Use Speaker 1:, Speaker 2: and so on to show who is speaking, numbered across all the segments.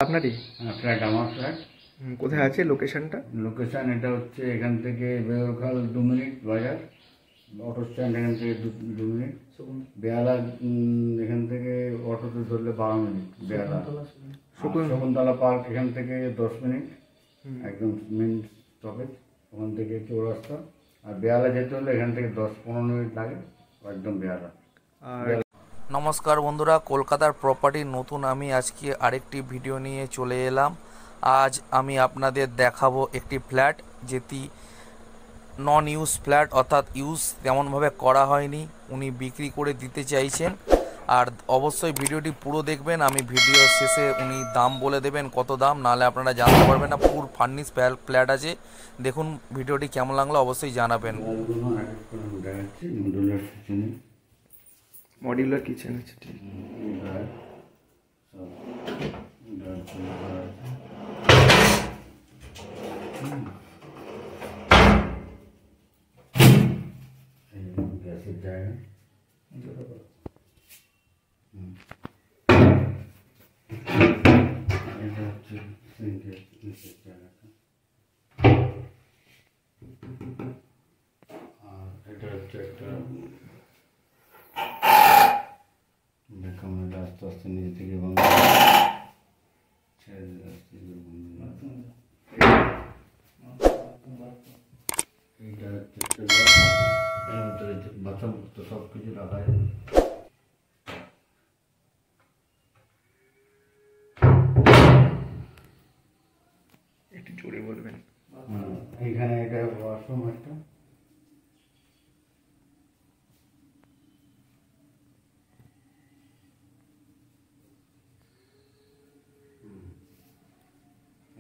Speaker 1: আপনারই?
Speaker 2: হ্যাঁ, ফ্ল্যাট আমার ফ্ল্যাট।
Speaker 1: কোথায় আছে লোকেশনটা?
Speaker 2: লোকেশন এটা হচ্ছে এখান থেকে বেউরখাল 2 মিনিট বাজার, অটো স্ট্যান্ড এখান থেকে 2 মিনিট, বেহালা এখান থেকে অটোতে ধরলে 12 মিনিট, বেহালা শকুন্তলা পার্ক এখান থেকে 10 মিনিট, একদম মেন স্টপেজ, ওখান থেকে চৌরাস্তা। আর বেহালা যেতে হলে এখান থেকে 10-15 মিনিট লাগে, একদম বেহালা।
Speaker 3: নমস্কার বন্ধুরা, কলকাতার প্রপার্টির নতুন আমি আজকে আরেকটি ভিডিও নিয়ে চলে এলাম। আজ আমি আপনাদের দেখাবো একটি ফ্ল্যাট যেটি নন ইউজ ফ্ল্যাট, অর্থাৎ ইউজ তেমনভাবে করা হয়নি, উনি বিক্রি করে দিতে চাইছেন। আর অবশ্যই ভিডিওটি পুরো দেখবেন, আমি ভিডিও শেষে উনি দাম বলে দেবেন কত দাম, নাহলে আপনারা জানতে পারবেন না। পুরো ফার্নিশ ফ্ল্যাট আছে, দেখুন ভিডিওটি কেমন লাগলো অবশ্যই জানাবেন।
Speaker 1: মডিউলার কিচেন আছে, ঠিক।
Speaker 2: গ্যাসের জায়গা, এটা হচ্ছে জায়গাটা, আর এটা হচ্ছে একটা দেখুন, এটা আস্তে আস্তে নিজে থেকে বন্ধ ছেড়ে এইটা হচ্ছে একটা বাচ্চা মুক্ত সব কিছু রাখা যায়।
Speaker 1: একটু জোরে বলবেন।
Speaker 2: এইখানে এটা ওয়াশরুম একটা,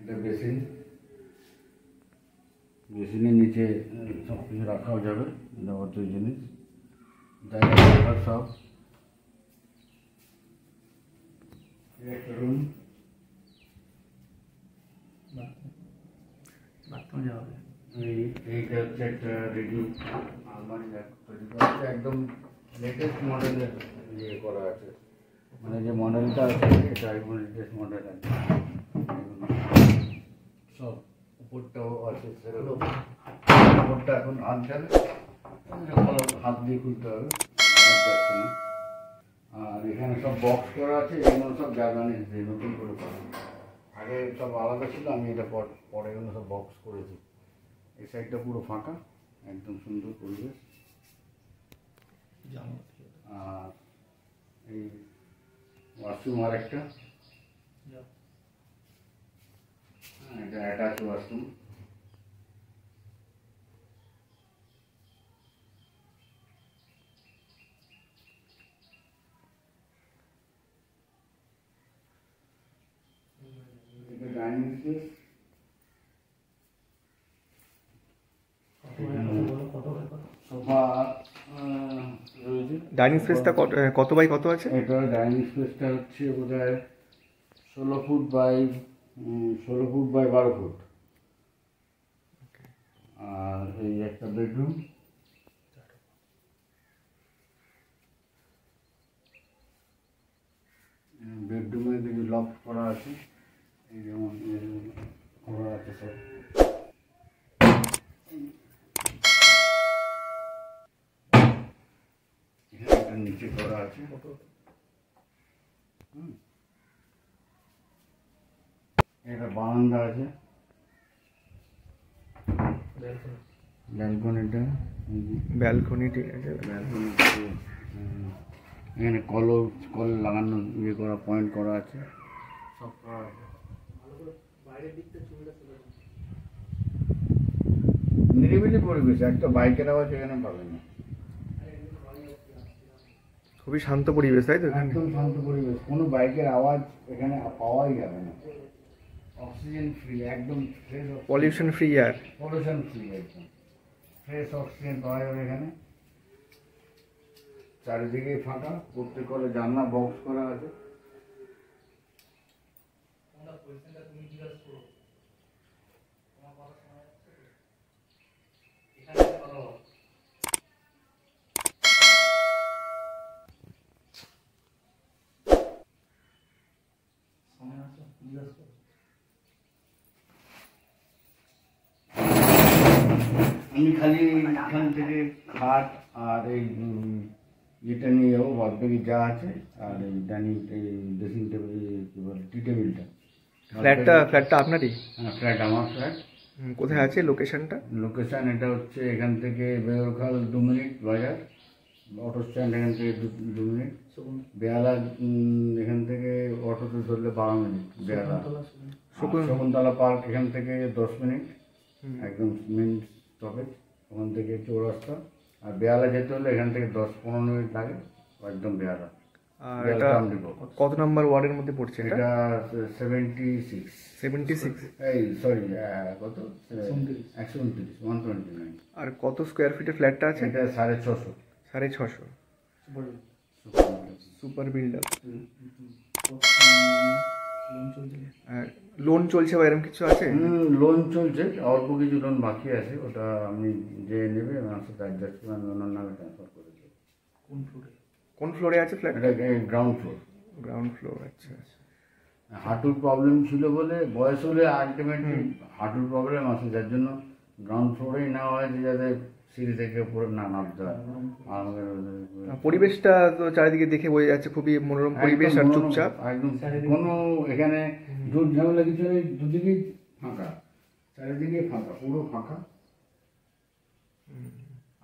Speaker 2: এটা বেসিন, বেসিনের নিচে সব কিছু রাখাও যাবে, যাবতীয় জিনিস, জায়গা রাখার সব। একটা রুম, এইটা হচ্ছে একটা রেডি আলমারি তৈরি করা আছে, একদম লেটেস্ট মডেলের ইয়ে করা আছে, মানে যে মডেলটা আছে এটা একদম লেটেস্ট মডেল আছে। সব উপরটাও আছে, সেরকম উপরটা এখন হাত যাবে, হাত দিয়ে খুলতে হবে, যাচ্ছে না। আর এখানে সব বক্স করা আছে, এগুলো সব জায়গা নেই, নতুন করে করা, আগে সব আলাদা ছিল, আমি এটা পরে এগুলো সব বক্স করেছি। এই সাইডটা পুরো ফাঁকা, একদম সুন্দর পরিবেশ। আর এই ওয়াশরুম আর একটা, এটা অ্যাটাচ ওয়াশরুম। এটা ডাইনিং স্পেস,
Speaker 1: ডাইনিং স্পেসটা কত বাই কত আছে?
Speaker 2: এটা ডাইনিং স্পেসটা হচ্ছে বোধহয় 16 ফুট বাই 12 ফুট। আর এই একটা বেডরুম, বেডরুমে দেখি লক করা আছে, এই যেমন করা আছে সব। নিচে করা আছে, এটা বারান্দা আছে, ব্যালকনিটা,
Speaker 1: ব্যালকনি, ঠিক আছে।
Speaker 2: ব্যালকনি এখানে কল লাগানো, ইয়ে করা, পয়েন্ট করা আছে, সব করা আছে। নিরিবিলি পরিবেশ, একটা বাইকের আওয়াজ এখানে পাবেন না,
Speaker 1: খুবই শান্ত পরিবেশ, তাই তো?
Speaker 2: একদম শান্ত পরিবেশ, কোনো বাইকের আওয়াজ এখানে পাওয়াই যাবে না, অক্সিজেন ফ্রি, একদম fresh,
Speaker 1: pollution free air,
Speaker 2: pollution free, একদম ফ্রেশ অক্সিজেন পাওয়া যাবে এখানে। চারিদিকে ফাঁকা, প্রত্যেক ঘরে জানলা বক্স করা আছে। জিজ্ঞাসা আমি খালি এখান থেকে খাট আর এই যেটা নিয়ে যাবো বাদবাকি যা আছে, আর এই ডাইনিং ড্রেসিং টেবিল, কী বলে, টি টেবিলটা।
Speaker 1: ফ্ল্যাটটা আপনারই?
Speaker 2: হ্যাঁ, ফ্ল্যাট আমার ফ্ল্যাট।
Speaker 1: কোথায় আছে লোকেশনটা?
Speaker 2: লোকেশান এটা হচ্ছে এখান থেকে বেউরখাল 2 মিনিট বাজার, অটো স্ট্যান্ড এখান থেকে 2 মিনিট, বেহালা এখান থেকে অটোতে ধরলে 12 মিনিট, বেহালা শকুন্তলা পার্ক এখান থেকে 10 মিনিট, একদম মেন স্টপেজ, ওখান থেকে চৌরাস্তা। আর বেহালা যেতে হলে এখান থেকে 10-15 মিনিট লাগে, একদম বেহালা।
Speaker 1: আর এটা কত নম্বর ওয়ার্ডের মধ্যে পড়ছে এটা?
Speaker 2: এটা 76।
Speaker 1: 76?
Speaker 2: এই সরি, কত, 129।
Speaker 1: আর কত স্কোয়ার ফিটের ফ্ল্যাটটা আছে?
Speaker 2: এটা 650।
Speaker 1: 650? Super builder. লোন চলছে বা এরকম কিছু আছে?
Speaker 2: লোন চলছে, অল্প কিছু লোন বাকি আছে, ওটা আমি যে নেবে আমার সাথে অ্যাডজাস্ট করে আমি ওনার নামে ট্রান্সফার করে দেবো।
Speaker 1: কোন ফ্লোরে আছে ফ্ল্যাট?
Speaker 2: এটা গ্রাউন্ড ফ্লোর।
Speaker 1: গ্রাউন্ড ফ্লোর, আচ্ছা।
Speaker 2: হাঁটুর প্রবলেম ছিল বলে, বয়স হলে আলটিমেটলি হাঁটুর প্রবলেম আছে, যার জন্য গ্রাউন্ড ফ্লোরেই নেওয়া হয়েছে, যাতে সিঁড়ি থেকে উপরে না নামতে হয়।
Speaker 1: পরিবেশটা তো চারিদিকে দেখে বোঝা যাচ্ছে খুবই মনোরম পরিবেশ আর চুপচাপ
Speaker 2: একদম, কোনো এখানে জোর ঝামেলা কিছু নেই, দুদিকেই ফাঁকা, চারিদিকে ফাঁকা, পুরো ফাঁকা।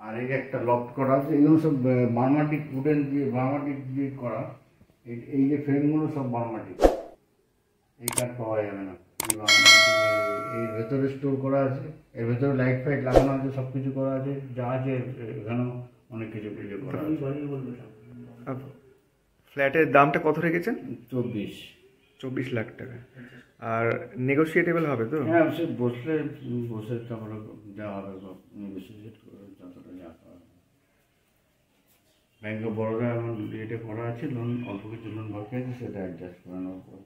Speaker 2: আর এই যে একটা লফট করা আছে, এগুলো সব বার্মাটিক উডেন দিয়ে, বার্মাটিক দিয়ে করা। এই যে ফ্রেমগুলো সব বার্মাটিক, এই কাঠ পাওয়া যাবে না। এর ভেতরে স্টোর করা আছে, এর ভেতরে লাইট ফাইট লাগানো আছে, সব কিছু করা আছে, যা আছে এখানেও অনেক কিছু কিছু করা আছে।
Speaker 1: ফ্ল্যাটের দামটা কত রেখেছেন?
Speaker 2: 24
Speaker 1: লাখ টাকা। আর নেগোশিয়েটেবল হবে তো?
Speaker 2: হ্যাঁ, সে বসে তারপরে যা হবে নেগোশিয়েট করে যতটা যা হবে। ব্যাংক অফ বরোদা আমার এটা করা আছে, লোন অল্প কিছু লোন বাকি আছে, সেটা অ্যাডজাস্ট করে নেওয়ার পর